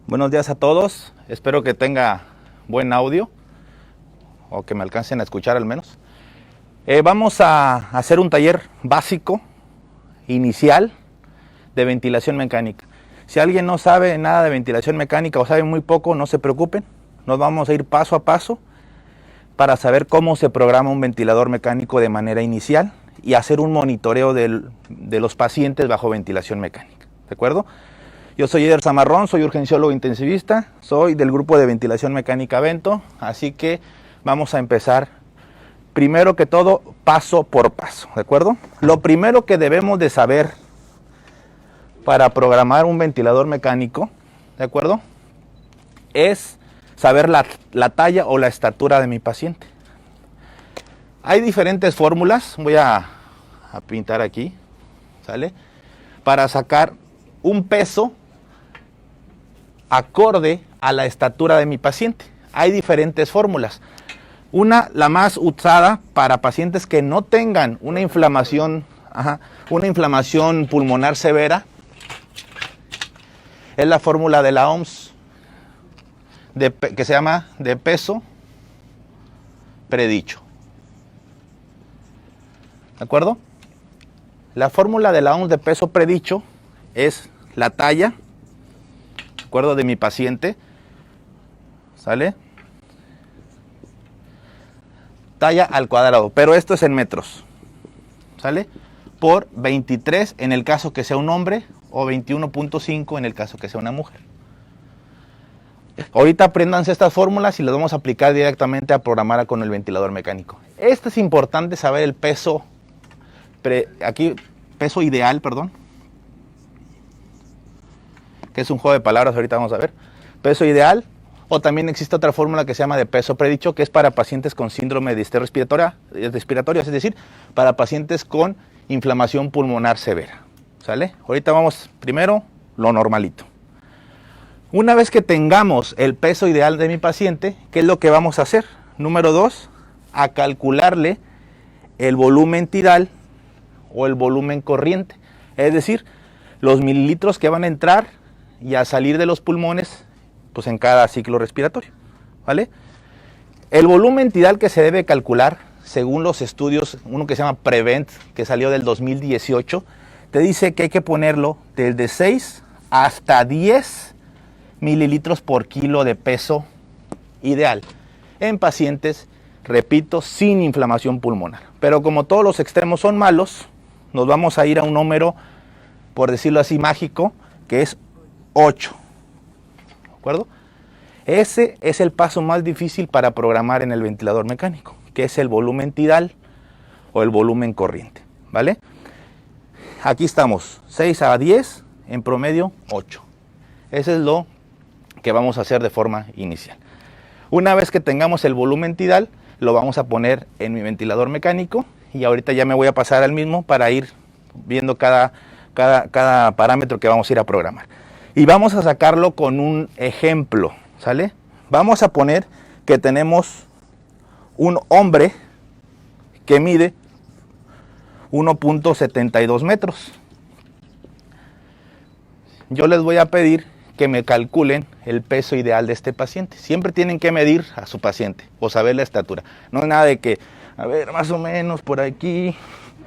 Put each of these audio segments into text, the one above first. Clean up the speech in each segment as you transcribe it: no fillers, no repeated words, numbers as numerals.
Buenos días a todos, espero que tenga buen audio o que me alcancen a escuchar al menos. Vamos a hacer un taller básico, inicial, de ventilación mecánica. Si alguien no sabe nada de ventilación mecánica o sabe muy poco, no se preocupen, nos vamos a ir paso a paso para saber cómo se programa un ventilador mecánico de manera inicial y hacer un monitoreo de los pacientes bajo ventilación mecánica, ¿de acuerdo? Yo soy Eder Zamarrón, soy urgenciólogo intensivista, soy del grupo de ventilación mecánica Vento, así que vamos a empezar primero que todo paso por paso, ¿de acuerdo? Lo primero que debemos de saber para programar un ventilador mecánico, ¿de acuerdo? Es saber la talla o la estatura de mi paciente. Hay diferentes fórmulas, voy a pintar aquí, ¿sale? Para sacar un peso acorde a la estatura de mi paciente. Hay diferentes fórmulas. La más usada para pacientes que no tengan una inflamación pulmonar severa, es la fórmula de la OMS, que se llama de peso predicho. ¿De acuerdo? La fórmula de la OMS de peso predicho es la talla, ¿de acuerdo?, de mi paciente, ¿sale? Talla al cuadrado, pero esto es en metros, ¿sale? Por 23 en el caso que sea un hombre o 21.5 en el caso que sea una mujer. Ahorita apréndanse estas fórmulas y las vamos a aplicar directamente a programar con el ventilador mecánico. Esto es importante saber el peso, peso ideal, perdón, que es un juego de palabras, ahorita vamos a ver. Peso ideal, o también existe otra fórmula que se llama de peso predicho, que es para pacientes con síndrome de distrés respiratoria, es decir, para pacientes con inflamación pulmonar severa, ¿sale? Ahorita vamos primero lo normalito. Una vez que tengamos el peso ideal de mi paciente, ¿qué es lo que vamos a hacer? Número 2, a calcularle el volumen tidal o el volumen corriente, es decir, los mililitros que van a entrar y a salir de los pulmones, pues en cada ciclo respiratorio, ¿vale? El volumen tidal que se debe calcular, según los estudios, uno que se llama Prevent, que salió del 2018, te dice que hay que ponerlo desde 6 hasta 10 mililitros por kilo de peso ideal en pacientes, repito, sin inflamación pulmonar. Pero como todos los extremos son malos, nos vamos a ir a un número, por decirlo así, mágico, que es 8, ¿de acuerdo? Ese es el paso más difícil para programar en el ventilador mecánico, que es el volumen tidal o el volumen corriente, ¿vale? Aquí estamos, 6 a 10, en promedio 8. Ese es lo que vamos a hacer de forma inicial. Una vez que tengamos el volumen tidal, lo vamos a poner en mi ventilador mecánico y ahorita ya me voy a pasar al mismo para ir viendo cada parámetro que vamos a ir a programar. Y vamos a sacarlo con un ejemplo, ¿sale? Vamos a poner que tenemos un hombre que mide 1.72 metros. Yo les voy a pedir que me calculen el peso ideal de este paciente. Siempre tienen que medir a su paciente o saber la estatura. No es nada de que, a ver, más o menos por aquí,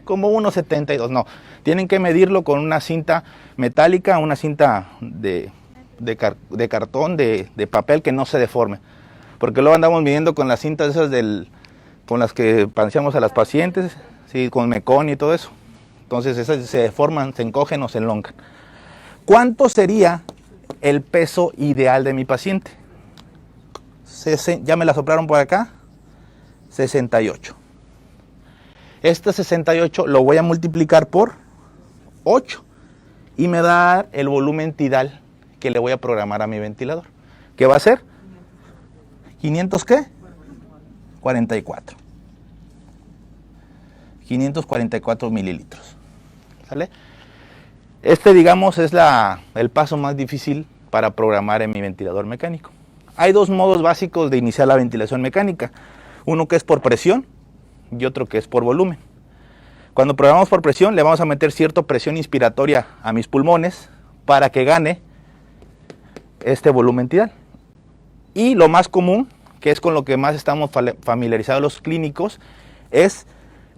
como 1.72, no. Tienen que medirlo con una cinta metálica, una cinta de cartón, de papel que no se deforme. Porque luego andamos midiendo con las cintas esas con las que paseamos a las pacientes, sí, con mecón y todo eso. Entonces esas se deforman, se encogen o se enlongan. ¿Cuánto sería el peso ideal de mi paciente? Ya me la soplaron por acá, 68. Este 68 lo voy a multiplicar por 8 y me da a dar el volumen tidal que le voy a programar a mi ventilador. ¿Qué va a ser? 500 ¿qué? 44. 544 mililitros. ¿Sale? Este, digamos, es el paso más difícil para programar en mi ventilador mecánico. Hay dos modos básicos de iniciar la ventilación mecánica. Uno que es por presión y otro que es por volumen. Cuando programamos por presión, le vamos a meter cierta presión inspiratoria a mis pulmones para que gane este volumen tidal. Y lo más común, que es con lo que más estamos familiarizados los clínicos, es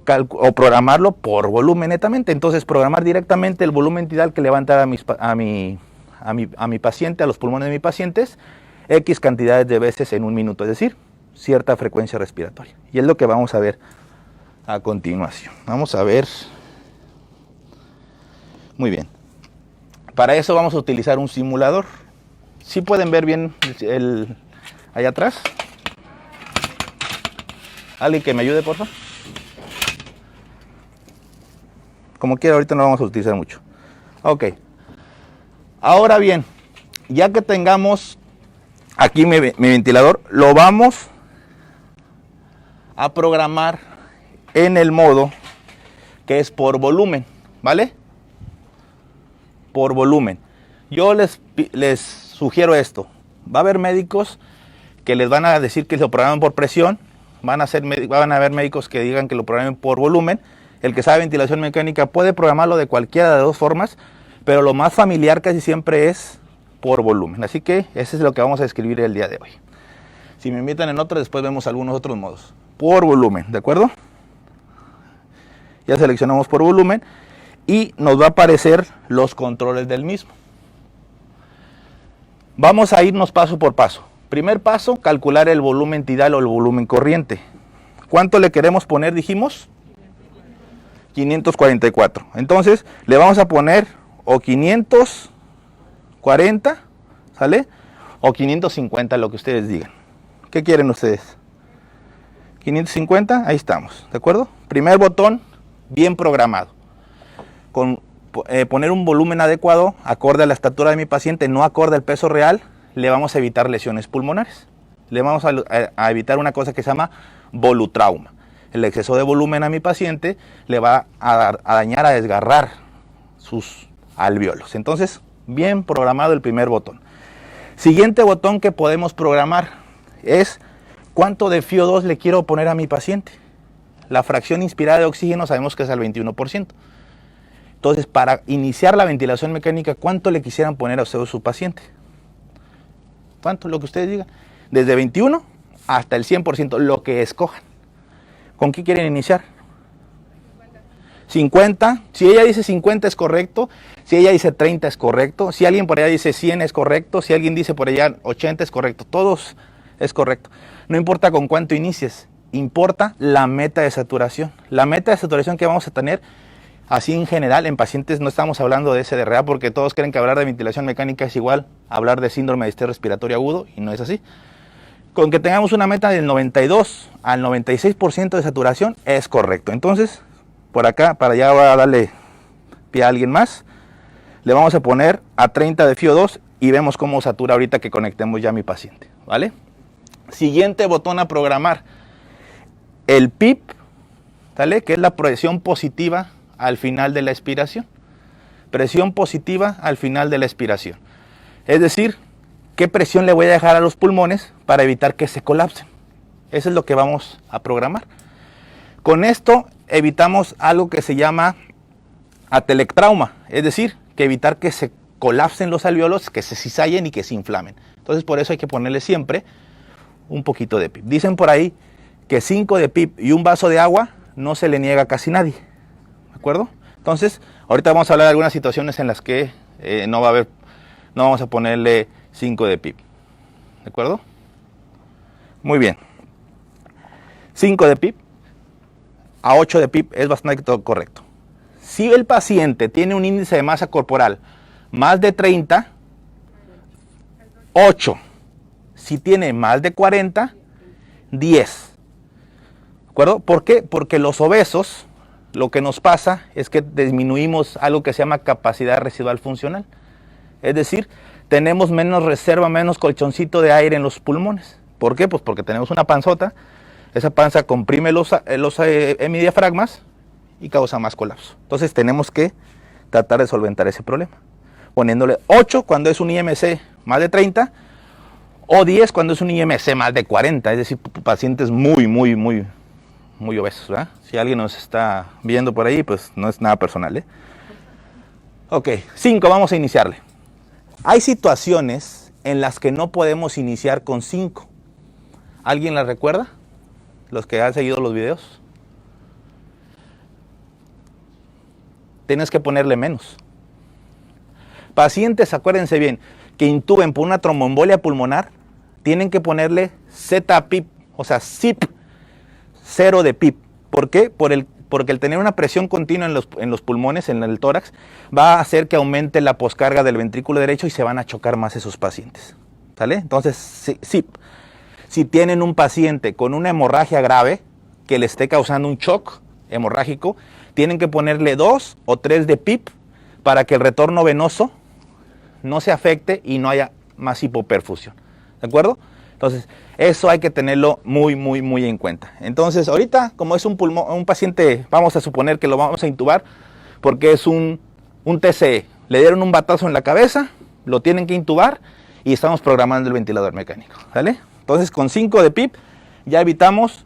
programarlo por volumen netamente. Entonces, programar directamente el volumen tidal que le va a entrar a mi paciente, a los pulmones de mis pacientes, X cantidades de veces en un minuto, es decir, cierta frecuencia respiratoria. Y es lo que vamos a ver a continuación. Vamos a ver. Muy bien. Para eso vamos a utilizar un simulador. ¿Sí pueden ver bien allá atrás? ¿Alguien que me ayude, por favor? Como quiera, ahorita no lo vamos a utilizar mucho. Ok. Ahora bien, ya que tengamos aquí mi ventilador, lo vamos a programar en el modo que es por volumen, ¿vale? Por volumen. Yo les sugiero esto. Va a haber médicos que les van a decir que lo programen por presión. Van a haber médicos que digan que lo programen por volumen. El que sabe ventilación mecánica puede programarlo de cualquiera de dos formas, pero lo más familiar casi siempre es por volumen. Así que ese es lo que vamos a escribir el día de hoy. Si me invitan en otro, después vemos algunos otros modos. Por volumen, ¿de acuerdo? Ya seleccionamos por volumen y nos va a aparecer los controles del mismo. Vamos a irnos paso por paso. Primer paso, calcular el volumen tidal o el volumen corriente. ¿Cuánto le queremos poner, dijimos? 544. Entonces, le vamos a poner o 540, ¿sale? O 550, lo que ustedes digan. ¿Qué quieren ustedes? 550, ahí estamos, ¿de acuerdo? Primer botón, bien programado. Con poner un volumen adecuado, acorde a la estatura de mi paciente, no acorde al peso real, le vamos a evitar lesiones pulmonares. Le vamos a evitar una cosa que se llama volutrauma. El exceso de volumen a mi paciente le va a dañar, a desgarrar sus alvéolos. Entonces, bien programado el primer botón. Siguiente botón que podemos programar es cuánto de FiO2 le quiero poner a mi paciente. La fracción inspirada de oxígeno sabemos que es al 21%. Entonces, para iniciar la ventilación mecánica, ¿cuánto le quisieran poner a usted o su paciente? ¿Cuánto? Lo que ustedes digan. Desde 21 hasta el 100%, lo que escojan. ¿Con qué quieren iniciar? 50. Si ella dice 50 es correcto. Si ella dice 30 es correcto. Si alguien por allá dice 100 es correcto. Si alguien dice por allá 80 es correcto. Todos es correcto. No importa con cuánto inicies. Importa la meta de saturación. La meta de saturación que vamos a tener, así en general, en pacientes no estamos hablando de SDRA porque todos creen que hablar de ventilación mecánica es igual a hablar de síndrome de distrés respiratorio agudo y no es así. Con que tengamos una meta del 92 al 96% de saturación es correcto. Entonces, por acá, para allá voy a darle pie a alguien más, le vamos a poner a 30 de FiO2 y vemos cómo satura ahorita que conectemos ya a mi paciente, ¿vale? Siguiente botón a programar, el PIP, ¿vale? Que es la presión positiva al final de la expiración. Presión positiva al final de la expiración. Es decir, ¿qué presión le voy a dejar a los pulmones para evitar que se colapsen? Eso es lo que vamos a programar. Con esto evitamos algo que se llama atelectrauma, es decir, que evitar que se colapsen los alvéolos, que se cizallen y que se inflamen. Entonces, por eso hay que ponerle siempre un poquito de PIP. Dicen por ahí que 5 de PIP y un vaso de agua no se le niega a casi nadie. ¿De acuerdo? Entonces, ahorita vamos a hablar de algunas situaciones en las que no vamos a ponerle 5 de PIP. ¿De acuerdo? Muy bien. 5 de PIP a 8 de PIP es bastante correcto. Si el paciente tiene un índice de masa corporal más de 30, 8. Si tiene más de 40, 10. ¿De acuerdo? ¿Por qué? Porque los obesos, lo que nos pasa es que disminuimos algo que se llama capacidad residual funcional. Es decir, tenemos menos reserva, menos colchoncito de aire en los pulmones. ¿Por qué? Pues porque tenemos una panzota, esa panza comprime los hemidiafragmas y causa más colapso. Entonces tenemos que tratar de solventar ese problema, poniéndole 8 cuando es un IMC más de 30 o 10 cuando es un IMC más de 40, es decir, pacientes muy obesos, ¿verdad? Si alguien nos está viendo por ahí, pues no es nada personal, ¿eh? Ok, 5, vamos a iniciarle. Hay situaciones en las que no podemos iniciar con 5. ¿Alguien las recuerda? Los que han seguido los videos. Tienes que ponerle menos. Pacientes, acuérdense bien, que intuben por una tromboembolia pulmonar, tienen que ponerle Z-PIP, o sea, ZIP, 0 de PIP. ¿Por qué? Porque el tener una presión continua en los pulmones, en el tórax, va a hacer que aumente la poscarga del ventrículo derecho y se van a chocar más esos pacientes. ¿Sale? Entonces, ZIP. Si tienen un paciente con una hemorragia grave que le esté causando un shock hemorrágico, tienen que ponerle 2 o 3 de PIP para que el retorno venoso no se afecte y no haya más hipoperfusión. ¿De acuerdo? Entonces, eso hay que tenerlo muy, muy, muy en cuenta. Entonces, ahorita, como es un paciente, vamos a suponer que lo vamos a intubar porque es un TCE. Le dieron un batazo en la cabeza, lo tienen que intubar y estamos programando el ventilador mecánico. ¿Sale? Entonces, con 5 de PIP ya evitamos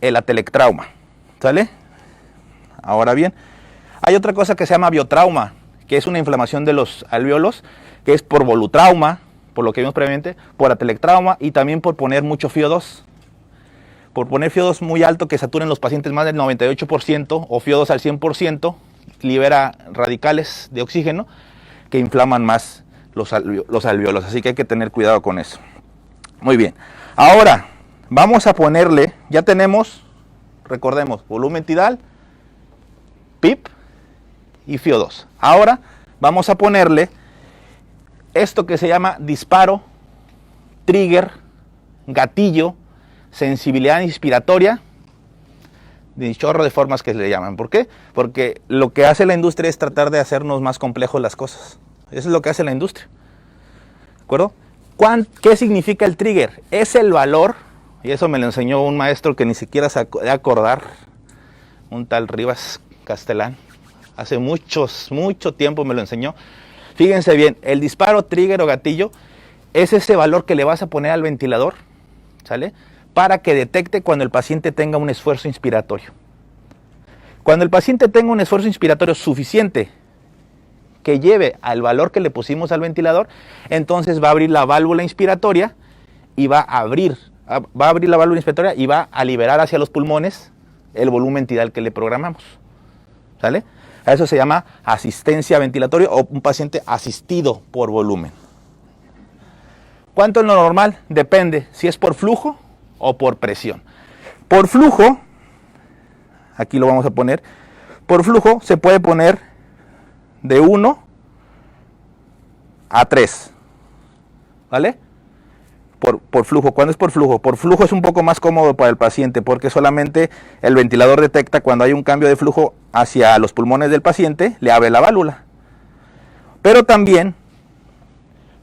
el atelectrauma. ¿Sale? Ahora bien, hay otra cosa que se llama biotrauma, que es una inflamación de los alvéolos, que es por volutrauma, por lo que vimos previamente, por atelectrauma y también por poner mucho FiO2. Por poner FiO2 muy alto que saturen los pacientes más del 98% o FiO2 al 100%, libera radicales de oxígeno que inflaman más los alvéolos. Así que hay que tener cuidado con eso. Muy bien. Ahora, vamos a ponerle, ya tenemos, recordemos, volumen tidal, PIP y FiO2. Ahora vamos a ponerle esto que se llama disparo, trigger, gatillo, sensibilidad inspiratoria, de chorro de formas que le llaman. ¿Por qué? Porque lo que hace la industria es tratar de hacernos más complejos las cosas. Eso es lo que hace la industria. ¿De acuerdo? ¿Qué significa el trigger? Es el valor, y eso me lo enseñó un maestro que ni siquiera se de acordar, un tal Rivas Castelán. Hace mucho tiempo me lo enseñó. Fíjense bien, el disparo, trigger o gatillo es ese valor que le vas a poner al ventilador, ¿sale? Para que detecte cuando el paciente tenga un esfuerzo inspiratorio. Cuando el paciente tenga un esfuerzo inspiratorio suficiente que lleve al valor que le pusimos al ventilador, entonces va a abrir la válvula inspiratoria y va a abrir la válvula inspiratoria y va a liberar hacia los pulmones el volumen tidal que le programamos. ¿Sale? A eso se llama asistencia ventilatoria o un paciente asistido por volumen. ¿Cuánto es lo normal? Depende si es por flujo o por presión. Por flujo, aquí lo vamos a poner, por flujo se puede poner de 1 a 3. ¿Vale? Por flujo. ¿Cuándo es por flujo? Por flujo es un poco más cómodo para el paciente porque solamente el ventilador detecta cuando hay un cambio de flujo hacia los pulmones del paciente, le abre la válvula. Pero también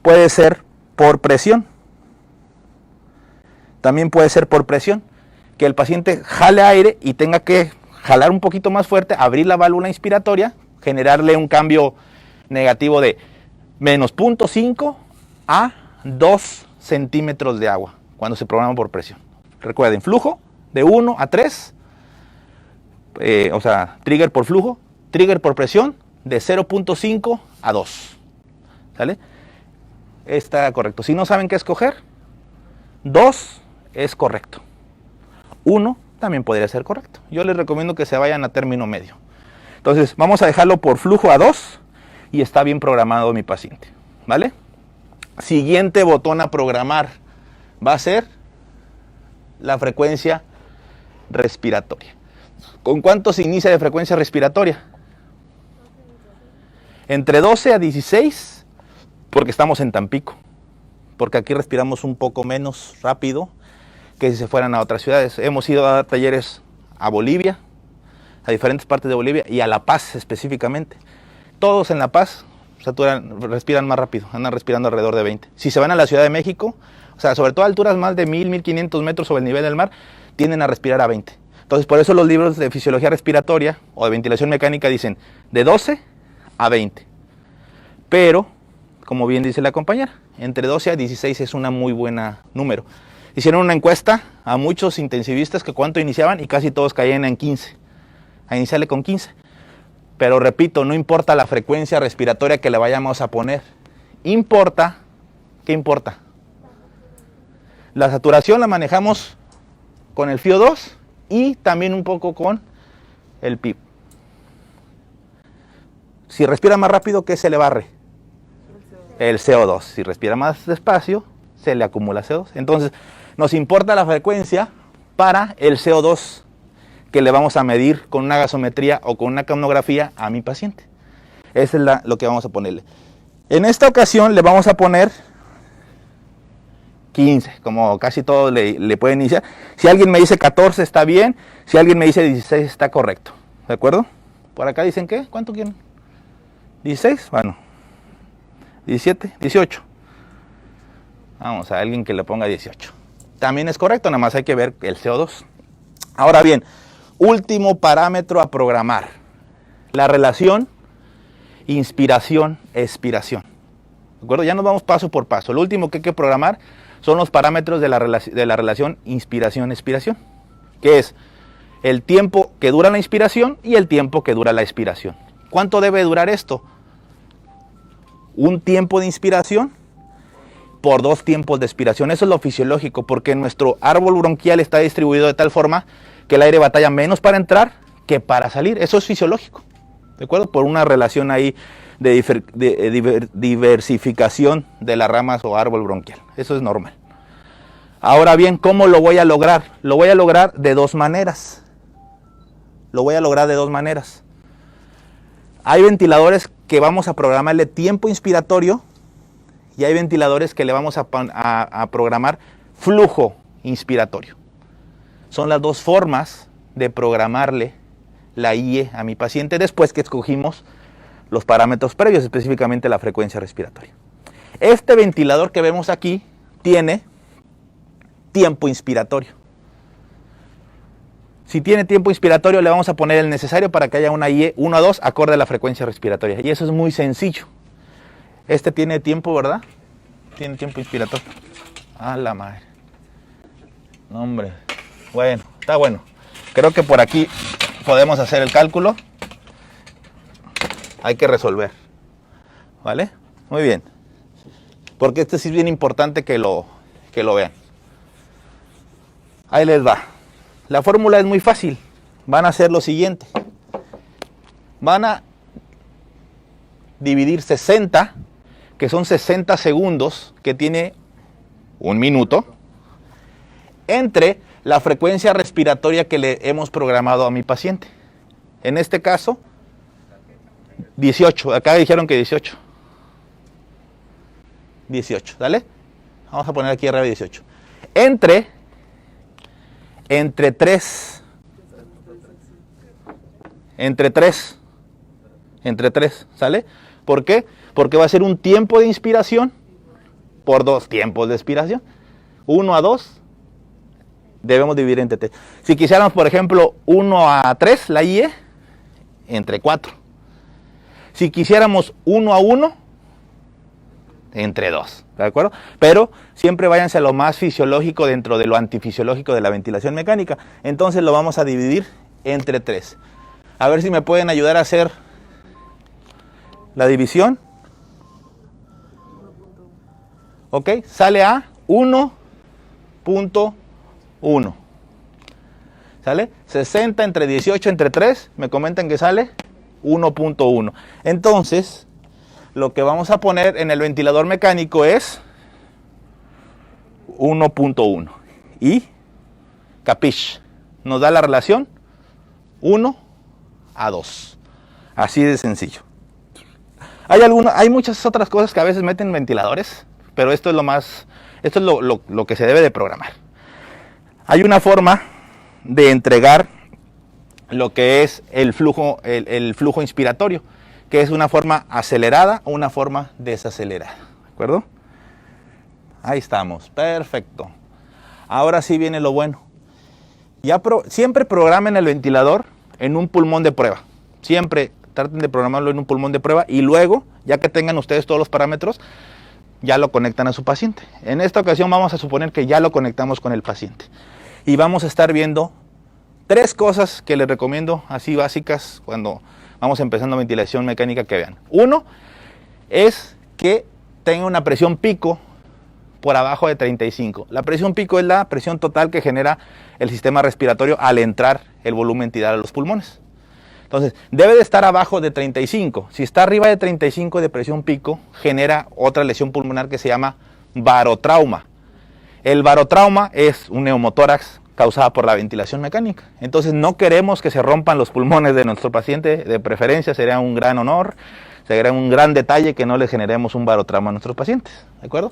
puede ser por presión. También puede ser por presión, que el paciente jale aire y tenga que jalar un poquito más fuerte, abrir la válvula inspiratoria, generarle un cambio negativo de menos 0.5 a 2 centímetros de agua cuando se programa por presión. Recuerden, flujo de 1 a 3, o sea, trigger por flujo, trigger por presión de 0.5 a 2. ¿Sale? Está correcto. Si no saben qué escoger, 2 es correcto. 1 también podría ser correcto. Yo les recomiendo que se vayan a término medio. Entonces, vamos a dejarlo por flujo a 2 y está bien programado mi paciente. ¿Vale? Siguiente botón a programar va a ser la frecuencia respiratoria. ¿Con cuánto se inicia de frecuencia respiratoria? Entre 12 a 16, porque estamos en Tampico. Porque aquí respiramos un poco menos rápido que si se fueran a otras ciudades. Hemos ido a dar talleres a Bolivia, a diferentes partes de Bolivia y a La Paz específicamente. Todos en La Paz respiran más rápido, andan respirando alrededor de 20. Si se van a la Ciudad de México, o sea, sobre todo a alturas más de 1000, 1500 metros sobre el nivel del mar, tienden a respirar a 20. Entonces, por eso los libros de fisiología respiratoria o de ventilación mecánica dicen de 12 a 20. Pero, como bien dice la compañera, entre 12 a 16 es una muy buena número. Hicieron una encuesta a muchos intensivistas que cuánto iniciaban y casi todos caían en 15. A iniciarle con 15. Pero repito, no importa la frecuencia respiratoria que le vayamos a poner. Importa ¿Qué importa? La saturación la manejamos con el FiO2 y también un poco con el PIB. Si respira más rápido, ¿qué se le barre? El CO2. Si respira más despacio, se le acumula CO2. Entonces, nos importa la frecuencia para el CO2 que le vamos a medir con una gasometría o con una capnografía a mi paciente. Eso es lo que vamos a ponerle. En esta ocasión le vamos a poner 15, como casi todos le pueden iniciar. Si alguien me dice 14 está bien, si alguien me dice 16 está correcto. ¿De acuerdo? Por acá dicen ¿qué? ¿Cuánto quieren? ¿16? Bueno. 17, 18. Vamos a alguien que le ponga 18. También es correcto, nada más hay que ver el CO2. Ahora bien, último parámetro a programar. La relación inspiración-expiración. ¿De acuerdo? Ya nos vamos paso por paso. Lo último que hay que programar son los parámetros de la relación inspiración-expiración, que es el tiempo que dura la inspiración y el tiempo que dura la expiración. ¿Cuánto debe durar esto? Un tiempo de inspiración por 2 tiempos de expiración. Eso es lo fisiológico, porque nuestro árbol bronquial está distribuido de tal forma que el aire batalla menos para entrar que para salir. Eso es fisiológico, ¿de acuerdo? Por una relación ahí de diversificación de las ramas o árbol bronquial. Eso es normal. Ahora bien, ¿cómo lo voy a lograr? Lo voy a lograr de 2 maneras. Hay ventiladores que vamos a programarle tiempo inspiratorio y hay ventiladores que le vamos a programar flujo inspiratorio. Son las 2 formas de programarle la IE a mi paciente después que escogimos los parámetros previos, específicamente la frecuencia respiratoria. Este ventilador que vemos aquí tiene tiempo inspiratorio. Si tiene tiempo inspiratorio, le vamos a poner el necesario para que haya una IE 1 a 2 acorde a la frecuencia respiratoria. Y eso es muy sencillo. Este tiene tiempo, ¿verdad? Tiene tiempo inspiratorio. A la madre. No, hombre. Bueno, está bueno. Creo que por aquí podemos hacer el cálculo. Hay que resolver. ¿Vale? Muy bien. Porque este sí es bien importante que lo vean. Ahí les va. La fórmula es muy fácil. Van a hacer lo siguiente. Van a dividir 60, que son 60 segundos, que tiene 1 minuto, entre la frecuencia respiratoria que le hemos programado a mi paciente. En este caso, 18. Acá dijeron que 18. 18, ¿dale? Vamos a poner aquí arriba 18. Entre 3. Entre 3, ¿sale? ¿Por qué? Porque va a ser un tiempo de inspiración por 2 tiempos de expiración. 1 a 2 debemos dividir entre 3. Si quisiéramos, por ejemplo, 1 a 3, la IE, entre 4. Si quisiéramos 1 a 1, entre 2, ¿de acuerdo? Pero siempre váyanse a lo más fisiológico dentro de lo antifisiológico de la ventilación mecánica. Entonces lo vamos a dividir entre 3. A ver si me pueden ayudar a hacer la división. Ok, sale a 1.1. ¿Sale? 60 entre 18 entre 3, me comentan que sale 1.1. Entonces, lo que vamos a poner en el ventilador mecánico es 1.1. Y, capiche, nos da la relación 1 a 2. Así de sencillo. Hay muchas otras cosas que a veces meten ventiladores, pero esto es lo que se debe de programar. Hay una forma de entregar lo que es el flujo inspiratorio, que es una forma acelerada o una forma desacelerada, ¿de acuerdo? Ahí estamos, perfecto. Ahora sí viene lo bueno. Siempre programen el ventilador en un pulmón de prueba. Siempre traten de programarlo en un pulmón de prueba y luego, ya que tengan ustedes todos los parámetros, ya lo conectan a su paciente. En esta ocasión vamos a suponer que ya lo conectamos con el paciente. Y vamos a estar viendo 3 cosas que les recomiendo, así básicas, cuando vamos empezando ventilación mecánica que vean. 1 es que tenga una presión pico por abajo de 35. La presión pico es la presión total que genera el sistema respiratorio al entrar el volumen tidal a los pulmones. Entonces, debe de estar abajo de 35. Si está arriba de 35 de presión pico, genera otra lesión pulmonar que se llama barotrauma. El barotrauma es un neumotórax causada por la ventilación mecánica. Entonces, no queremos que se rompan los pulmones de nuestro paciente. De preferencia, sería un gran honor, sería un gran detalle que no le generemos un barotrauma a nuestros pacientes. ¿De acuerdo?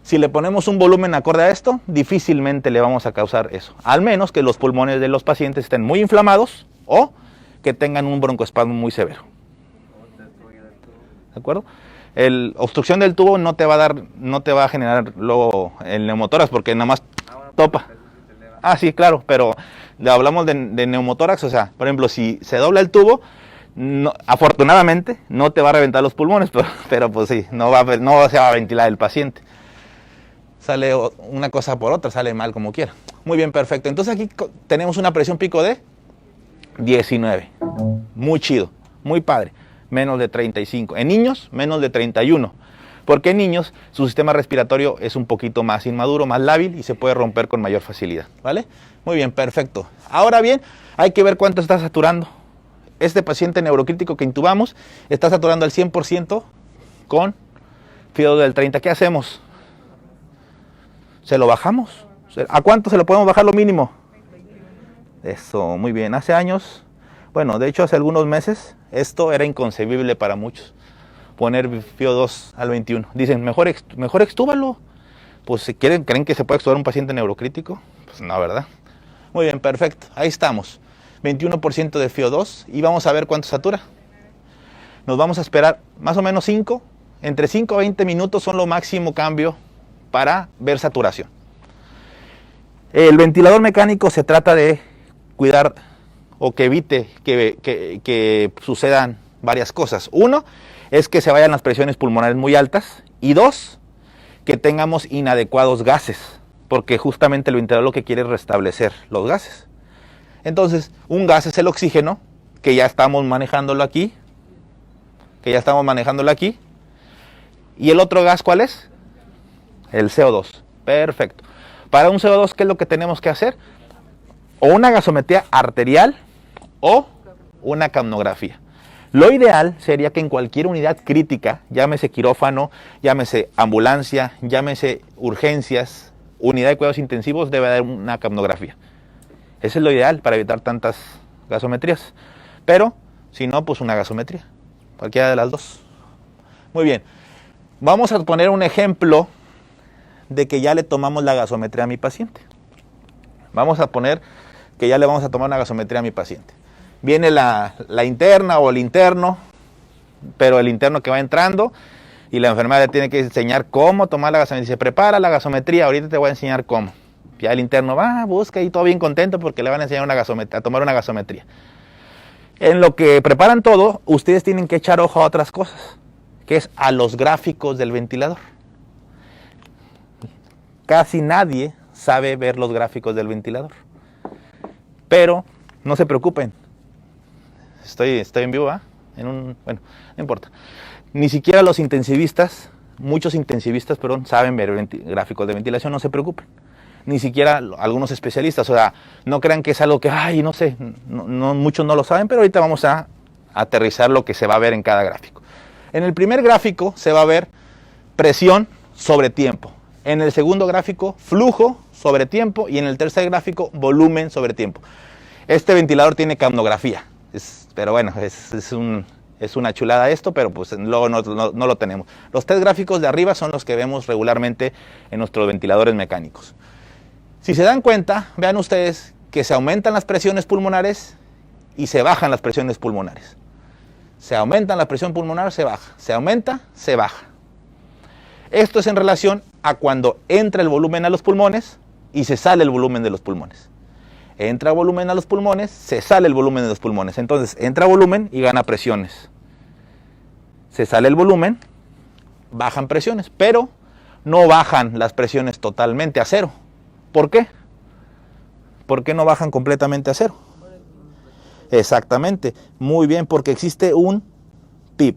Si le ponemos un volumen acorde a esto, difícilmente le vamos a causar eso. Al menos que los pulmones de los pacientes estén muy inflamados o que tengan un broncoespasmo muy severo. ¿De acuerdo? La obstrucción del tubo no te va a generar luego el neumotórax porque nada más topa. Ah, sí, claro, pero hablamos de neumotórax, o sea, por ejemplo, si se dobla el tubo, afortunadamente no te va a reventar los pulmones, pero pues sí, no se va a ventilar el paciente. Sale una cosa por otra, sale mal como quiera. Muy bien, perfecto. Entonces aquí tenemos una presión pico de 19. Muy chido, muy padre. Menos de 35. En niños, menos de 31. Porque en niños su sistema respiratorio es un poquito más inmaduro, más lábil y se puede romper con mayor facilidad. ¿Vale? Muy bien, perfecto. Ahora bien, hay que ver cuánto está saturando. Este paciente neurocrítico que intubamos está saturando al 100% con FIO2 del 30. ¿Qué hacemos? ¿Se lo bajamos? ¿A cuánto se lo podemos bajar lo mínimo? Eso, muy bien. Hace años, bueno, de hecho hace algunos meses, esto era inconcebible para muchos. Poner FIO2 al 21. Dicen, mejor extúbalo. Pues si creen que se puede extubar un paciente neurocrítico. Pues no, ¿verdad? Muy bien, perfecto. Ahí estamos. 21% de FIO2 y vamos a ver cuánto satura. Nos vamos a esperar más o menos entre 5 a 20 minutos son lo máximo cambio para ver saturación. El ventilador mecánico se trata de cuidar o que evite que sucedan varias cosas. Uno, es que se vayan las presiones pulmonares muy altas. Y dos, que tengamos inadecuados gases, porque justamente el ventilador lo que quiere es restablecer los gases. Entonces, un gas es el oxígeno, que ya estamos manejándolo aquí. ¿Y el otro gas cuál es? El CO2. Perfecto. Para un CO2, ¿qué es lo que tenemos que hacer? O una gasometría arterial o una capnografía. Lo ideal sería que en cualquier unidad crítica, llámese quirófano, llámese ambulancia, llámese urgencias, unidad de cuidados intensivos, debe haber una capnografía. Eso es lo ideal para evitar tantas gasometrías. Pero, si no, pues una gasometría. Cualquiera de las dos. Muy bien. Vamos a poner un ejemplo de que ya le tomamos la gasometría a mi paciente. Vamos a poner que ya le vamos a tomar una gasometría a mi paciente. Viene la interna o el interno, pero el interno que va entrando y la enfermera le tiene que enseñar cómo tomar la gasometría. Se prepara la gasometría, ahorita te voy a enseñar cómo. Ya el interno va, busca y todo bien contento porque le van a enseñar a tomar una gasometría. En lo que preparan todo, ustedes tienen que echar ojo a otras cosas, que es a los gráficos del ventilador. Casi nadie sabe ver los gráficos del ventilador. Pero no se preocupen. Estoy en vivo, ¿ah? Bueno, no importa. Ni siquiera los intensivistas, muchos intensivistas, saben ver gráficos de ventilación, no se preocupen. Ni siquiera algunos especialistas, o sea, no crean que es algo que, no sé, muchos no lo saben, pero ahorita vamos a aterrizar lo que se va a ver en cada gráfico. En el primer gráfico se va a ver presión sobre tiempo. En el segundo gráfico, flujo sobre tiempo. Y en el tercer gráfico, volumen sobre tiempo. Este ventilador tiene capnografía. Pero bueno, es una chulada esto, pero pues luego no lo tenemos. Los tres gráficos de arriba son los que vemos regularmente en nuestros ventiladores mecánicos. Si se dan cuenta, vean ustedes que se aumentan las presiones pulmonares y se bajan las presiones pulmonares. Se aumentan la presión pulmonar, se baja. Se aumenta, se baja. Esto es en relación a cuando entra el volumen a los pulmones y se sale el volumen de los pulmones. Entra volumen a los pulmones, se sale el volumen de los pulmones. Entonces, entra volumen y gana presiones. Se sale el volumen, bajan presiones, pero no bajan las presiones totalmente a cero. ¿Por qué? ¿Por qué no bajan completamente a cero? Exactamente, muy bien, porque existe un PIP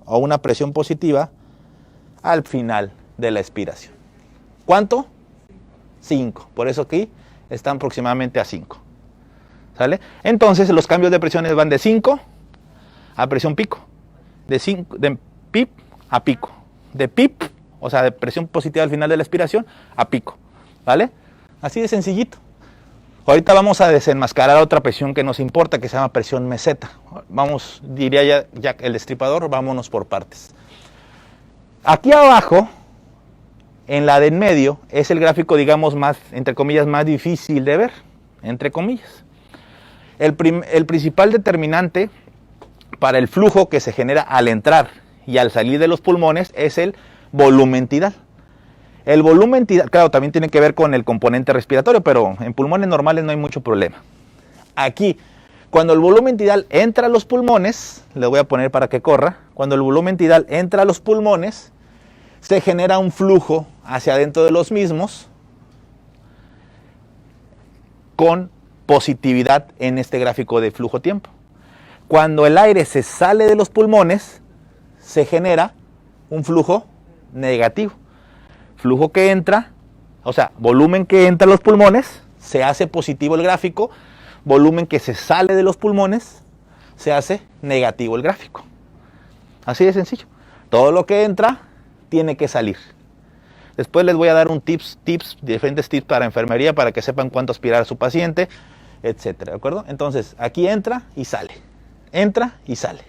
o una presión positiva al final de la expiración. ¿Cuánto? 5. Por eso aquí están aproximadamente a 5. ¿Sale? Entonces los cambios de presiones van de 5 a presión pico. De pip a pico. De pip, o sea, de presión positiva al final de la expiración, a pico. ¿Vale? Así de sencillito. Ahorita vamos a desenmascarar otra presión que nos importa, que se llama presión meseta. Vamos, diría ya el destripador, vámonos por partes. Aquí abajo, en la de en medio, es el gráfico, digamos, más, entre comillas, más difícil de ver, entre comillas. El principal determinante para el flujo que se genera al entrar y al salir de los pulmones es el volumen tidal. El volumen tidal, claro, también tiene que ver con el componente respiratorio, pero en pulmones normales no hay mucho problema. Aquí, cuando el volumen tidal entra a los pulmones, le voy a poner para que corra, cuando el volumen tidal entra a los pulmones, se genera un flujo hacia adentro de los mismos con positividad en este gráfico de flujo-tiempo. Cuando el aire se sale de los pulmones, se genera un flujo negativo. Flujo que entra, o sea, volumen que entra a los pulmones, se hace positivo el gráfico. Volumen que se sale de los pulmones, se hace negativo el gráfico. Así de sencillo. Todo lo que entra, tiene que salir. Después les voy a dar diferentes tips para enfermería, para que sepan cuánto aspirar a su paciente, etcétera, ¿de acuerdo? Entonces, aquí entra y sale. Entra y sale.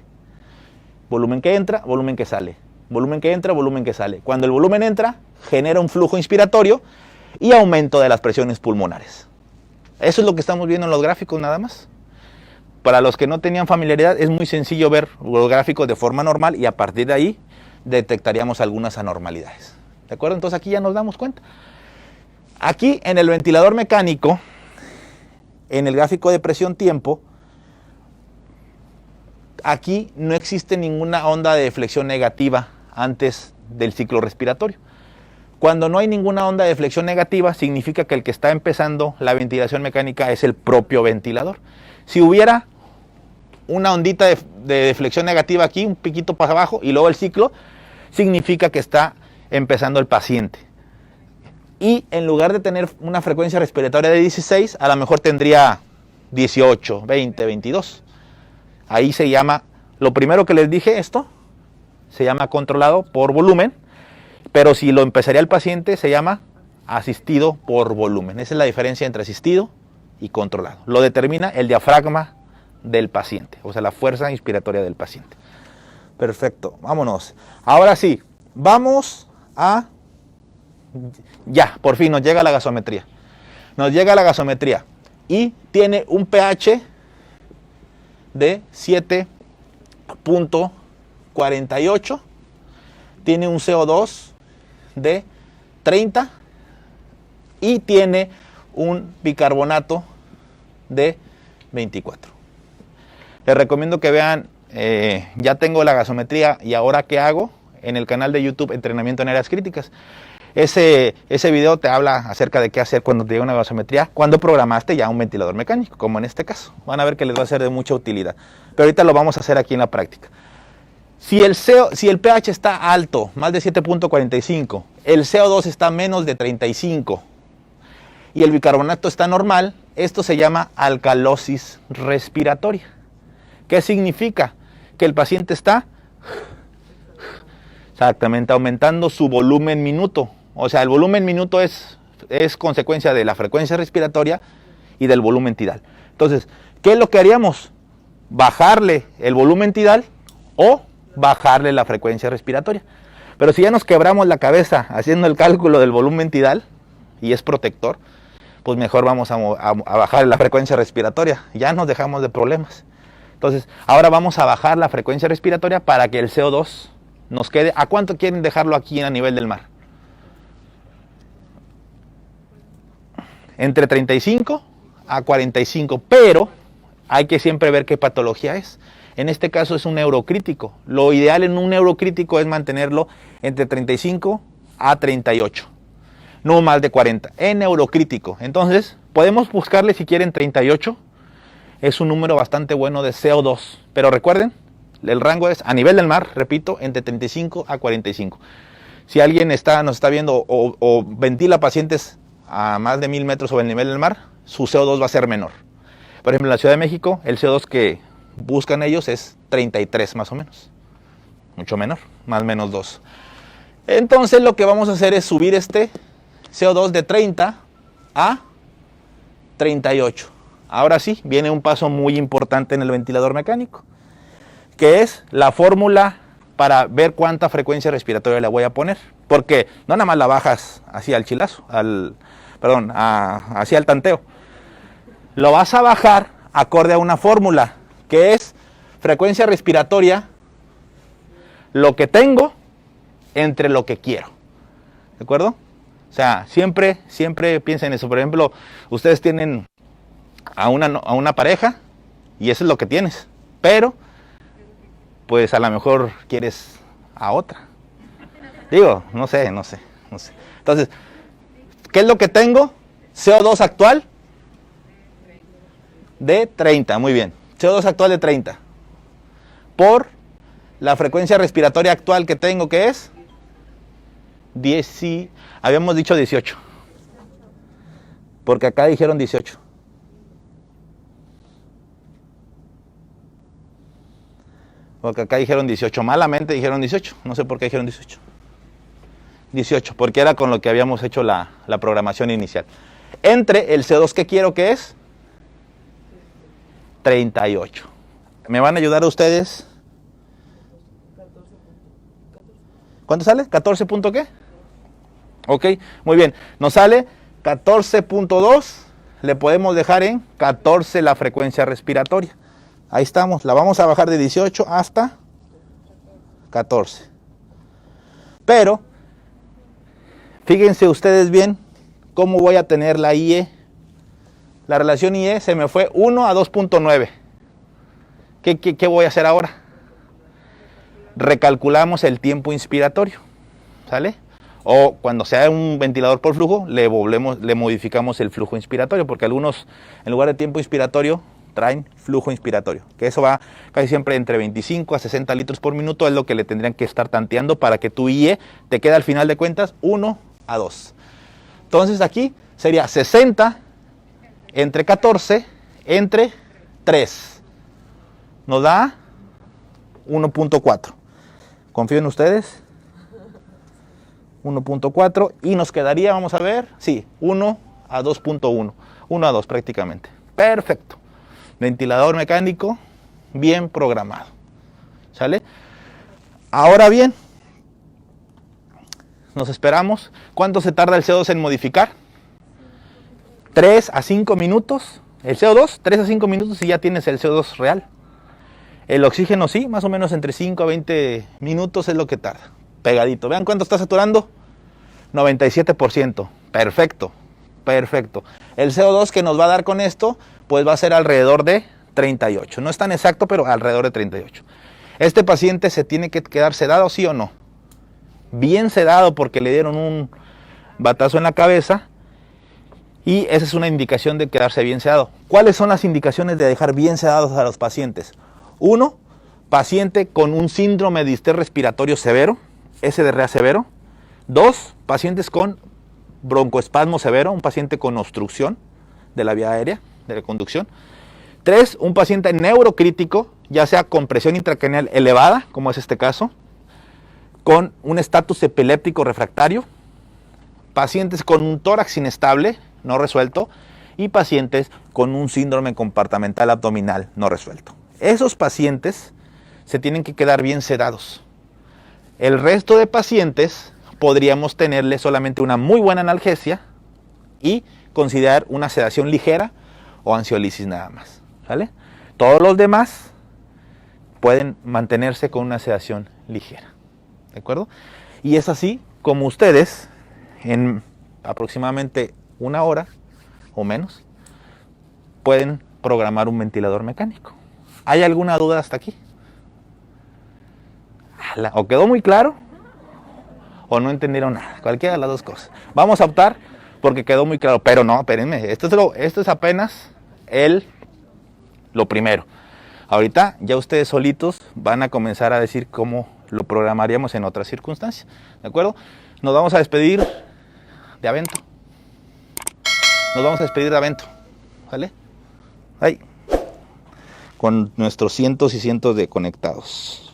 Volumen que entra, volumen que sale. Volumen que entra, volumen que sale. Cuando el volumen entra, genera un flujo inspiratorio y aumento de las presiones pulmonares. Eso es lo que estamos viendo en los gráficos nada más. Para los que no tenían familiaridad, es muy sencillo ver los gráficos de forma normal y a partir de ahí detectaríamos algunas anormalidades. ¿De acuerdo? Entonces aquí ya nos damos cuenta. Aquí en el ventilador mecánico, en el gráfico de presión-tiempo, aquí no existe ninguna onda de deflexión negativa antes del ciclo respiratorio. Cuando no hay ninguna onda de deflexión negativa, significa que el que está empezando la ventilación mecánica es el propio ventilador. Si hubiera una ondita de deflexión negativa aquí, un piquito para abajo, y luego el ciclo, significa que está empezando el paciente. Y en lugar de tener una frecuencia respiratoria de 16, a lo mejor tendría 18, 20, 22. Ahí se llama, lo primero que les dije, esto se llama controlado por volumen, pero si lo empezaría el paciente se llama asistido por volumen. Esa es la diferencia entre asistido y controlado. Lo determina el diafragma del paciente, o sea, la fuerza inspiratoria del paciente. Perfecto, vámonos. Ahora sí, vamos a... Ya, por fin nos llega la gasometría. Nos llega la gasometría y tiene un pH de 7.48, tiene un CO2 de 30 y tiene un bicarbonato de 24. Les recomiendo que vean, ya tengo la gasometría y ahora qué hago, en el canal de YouTube Entrenamiento en Áreas Críticas. Ese video te habla acerca de qué hacer cuando te llega una gasometría, cuando programaste ya un ventilador mecánico, como en este caso. Van a ver que les va a ser de mucha utilidad. Pero ahorita lo vamos a hacer aquí en la práctica. Si el pH está alto, más de 7.45, el CO2 está menos de 35 y el bicarbonato está normal, esto se llama alcalosis respiratoria. ¿Qué significa? Que el paciente está exactamente aumentando su volumen minuto. O sea, el volumen minuto es consecuencia de la frecuencia respiratoria y del volumen tidal. Entonces, ¿qué es lo que haríamos? Bajarle el volumen tidal o bajarle la frecuencia respiratoria. Pero si ya nos quebramos la cabeza haciendo el cálculo del volumen tidal y es protector, pues mejor vamos a bajar la frecuencia respiratoria. Ya nos dejamos de problemas. Entonces, ahora vamos a bajar la frecuencia respiratoria para que el CO2 nos quede. ¿A cuánto quieren dejarlo aquí a nivel del mar? Entre 35 a 45, pero hay que siempre ver qué patología es. En este caso es un neurocrítico. Lo ideal en un neurocrítico es mantenerlo entre 35 a 38, no más de 40, en neurocrítico. Entonces, podemos buscarle si quieren 38, es un número bastante bueno de CO2, pero recuerden, el rango es a nivel del mar, repito, entre 35 a 45. Si alguien nos está viendo o ventila pacientes a más de 1000 metros sobre el nivel del mar, su CO2 va a ser menor. Por ejemplo, en la Ciudad de México, el CO2 que buscan ellos es 33 más o menos. Mucho menor, más o menos 2. Entonces lo que vamos a hacer es subir este CO2 de 30 a 38. Ahora sí, viene un paso muy importante en el ventilador mecánico, que es la fórmula para ver cuánta frecuencia respiratoria le voy a poner. Porque no nada más la bajas así al chilazo, así al tanteo. Lo vas a bajar acorde a una fórmula, que es frecuencia respiratoria, lo que tengo entre lo que quiero. ¿De acuerdo? O sea, siempre piensen en eso. Por ejemplo, ustedes tienen a una pareja y eso es lo que tienes. Pero, pues a lo mejor quieres a otra. Digo, no sé. Entonces, ¿qué es lo que tengo? CO2 actual de 30, muy bien. CO2 actual de 30. Por la frecuencia respiratoria actual que tengo, que es 10, habíamos dicho 18. Porque acá dijeron 18. Porque acá dijeron 18. Malamente dijeron 18. No sé por qué dijeron 18. 18, porque era con lo que habíamos hecho la programación inicial. Entre el CO2 que quiero, que es 38. ¿Me van a ayudar ustedes? ¿Cuánto sale? ¿14 punto qué? Ok, muy bien. Nos sale 14.2. Le podemos dejar en 14 la frecuencia respiratoria. Ahí estamos. La vamos a bajar de 18 hasta 14. Pero, fíjense ustedes bien cómo voy a tener la IE. La relación IE se me fue 1 a 2.9. ¿Qué voy a hacer ahora? Recalculamos el tiempo inspiratorio, ¿sale? O cuando sea un ventilador por flujo, le modificamos el flujo inspiratorio, porque algunos, en lugar de tiempo inspiratorio, traen flujo inspiratorio, que eso va casi siempre entre 25 a 60 litros por minuto, es lo que le tendrían que estar tanteando para que tu IE te quede al final de cuentas 1 a 2. Entonces aquí sería 60 entre 14 entre 3. Nos da 1.4. Confío en ustedes. 1.4 y nos quedaría, vamos a ver, sí, 1 a 2.1. 1 a 2 prácticamente. Perfecto. Ventilador mecánico bien programado. ¿Sale? Ahora bien, nos esperamos. ¿Cuánto se tarda el CO2 en modificar? 3 a 5 minutos. El CO2, 3 a 5 minutos y ya tienes el CO2 real. El oxígeno sí, más o menos entre 5 a 20 minutos es lo que tarda. Pegadito. Vean cuánto está saturando. 97%. Perfecto. Perfecto. El CO2 que nos va a dar con esto, pues va a ser alrededor de 38. No es tan exacto, pero alrededor de 38. ¿Este paciente se tiene que quedar sedado, sí o no? Bien sedado porque le dieron un batazo en la cabeza. Y esa es una indicación de quedarse bien sedado. ¿Cuáles son las indicaciones de dejar bien sedados a los pacientes? 1, paciente con un síndrome de distrés respiratorio severo, SDRA severo. 2, pacientes con broncoespasmo severo, un paciente con obstrucción de la vía aérea, de la conducción. 3, un paciente neurocrítico, ya sea con presión intracraneal elevada, como es este caso, con un estatus epiléptico refractario, pacientes con un tórax inestable, no resuelto, y pacientes con un síndrome compartimental abdominal no resuelto. Esos pacientes se tienen que quedar bien sedados. El resto de pacientes podríamos tenerle solamente una muy buena analgesia y considerar una sedación ligera o ansiolisis nada más. ¿Sale? Todos los demás pueden mantenerse con una sedación ligera. ¿De acuerdo? Y es así como ustedes, en aproximadamente 1 hora o menos, pueden programar un ventilador mecánico. ¿Hay alguna duda hasta aquí? ¿O quedó muy claro? ¿O no entendieron nada? Cualquiera de las dos cosas. Vamos a optar porque quedó muy claro. Pero no, espérenme. Esto es apenas lo primero. Ahorita ya ustedes solitos van a comenzar a decir cómo lo programaríamos en otras circunstancias. ¿De acuerdo? Nos vamos a despedir de Avento. Nos vamos a despedir de Avento. ¿Vale? Ahí. Con nuestros cientos y cientos de conectados.